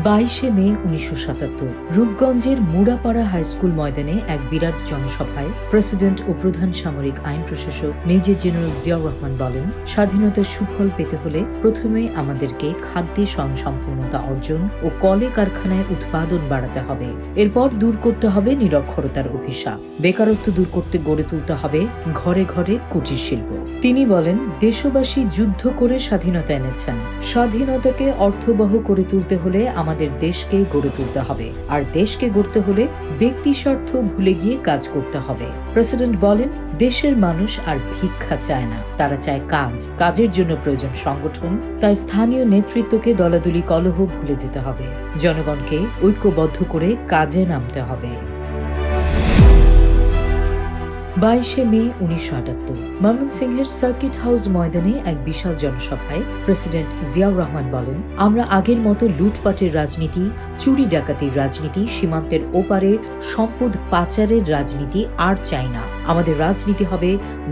22 মে 1977 রূপগঞ্জের Murapara high school ময়দানে এক বিরাট জনসভায় প্রেসিডেন্ট ও প্রধান সামরিক আইন প্রশাসক মেজর জেনারেল জিয়াউর রহমান বলেন, স্বাধীনতার সুফল পেতে হলে প্রথমে আমাদেরকে খাদ্যে স্বয়ংসম্পূর্ণতা অর্জন ও কলে কারখানায় উৎপাদন বাড়াতে হবে। এরপর দূর করতে হবে নিরক্ষরতার অভিশাপ, বেকারত্ব দূর করতে গড়ে তুলতে হবে ঘরে ঘরে কুটির শিল্প। তিনি বলেন, দেশবাসী যুদ্ধ করে স্বাধীনতা এনেছেন। স্বাধীনতাকে অর্থবহ করে তুলতে হলে আমাদের দেশকে গড়ে তুলতে হবে, আর দেশকে গড়তে হলে ব্যক্তি স্বার্থ ভুলে গিয়ে কাজ করতে হবে। প্রেসিডেন্ট বলেন, দেশের মানুষ আর ভিক্ষা চায় না, তারা চায় কাজ। কাজের জন্য প্রয়োজন সংগঠন। তাই স্থানীয় নেতৃত্বকে দলাদলি কলহ ভুলে যেতে হবে, জনগণকে ঐক্যবদ্ধ করে কাজে নামতে হবে। 22 মে 1978 ময়মনসিংহের সার্কিট হাউস ময়দানে এক বিশাল জনসভায় প্রেসিডেন্ট জিয়াউর রহমান বলেন, আমরা আগের মতো লুটপাটের রাজনীতি, চুরি ডাকাতির রাজনীতি, সীমান্তের ওপারে সম্পদ পাচারের রাজনীতি আর চাই না। আমাদের রাজনীতি হবে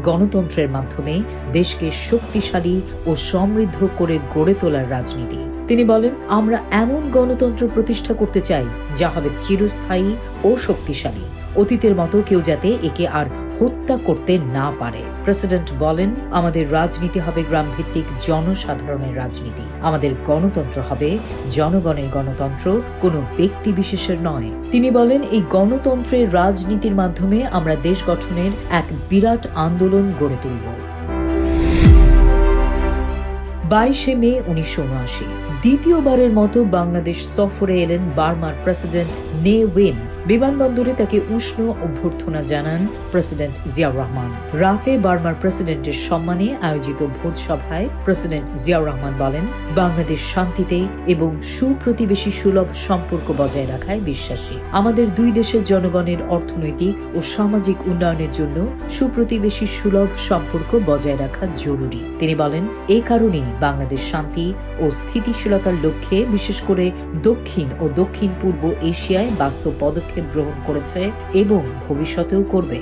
গণতন্ত্রের মাধ্যমে দেশকে শক্তিশালী ও সমৃদ্ধ করে গড়ে তোলার রাজনীতি। তিনি বলেন, আমরা এমন গণতন্ত্র প্রতিষ্ঠা করতে চাই যা হবে চিরস্থায়ী ও শক্তিশালী। অতীতের মতো কেউ যাতে একে আর হত্যা করতে না পারে। প্রেসিডেন্ট বলেন, আমাদের রাজনীতি হবে গ্রামভিত্তিক জনসাধারণের রাজনীতি। আমাদের গণতন্ত্র হবে জনগণের গণতন্ত্র, কোনো ব্যক্তি বিশেষের নয়। তিনি বলেন, এই গণতন্ত্রের রাজনীতির মাধ্যমে আমরা দেশ গঠনের এক বিরাট আন্দোলন গড়ে তুলব। 22 মে 1979 দ্বিতীয়বারের মতো বাংলাদেশ সফরে এলেন বার্মার প্রেসিডেন্ট নে উইন। বিমানবন্দরে তাকে উষ্ণ অভ্যর্থনা জানান প্রেসিডেন্ট জিয়াউর রহমান। রাতে বার্মার প্রেসিডেন্টের সম্মানে আয়োজিত ভোজসভায় প্রেসিডেন্ট জিয়াউর রহমান বলেন, বাংলাদেশ শান্তিতে এবং সুপ্রতিবেশী সুলভ সম্পর্ক বজায় রাখায় বিশ্বাসী। আমাদের দুই দেশের জনগণের অর্থনৈতিক ও সামাজিক উন্নয়নের জন্য সুপ্রতিবেশী সুলভ সম্পর্ক বজায় রাখা জরুরি। তিনি বলেন, এই কারণেই বাংলাদেশ শান্তি ও স্থিতিশীলতার লক্ষ্যে বিশেষ করে দক্ষিণ ও দক্ষিণ পূর্ব এশিয়ায় বাস্তব পদক্ষেপ গ্রহণ করেছে এবং ভবিষ্যতেও করবে।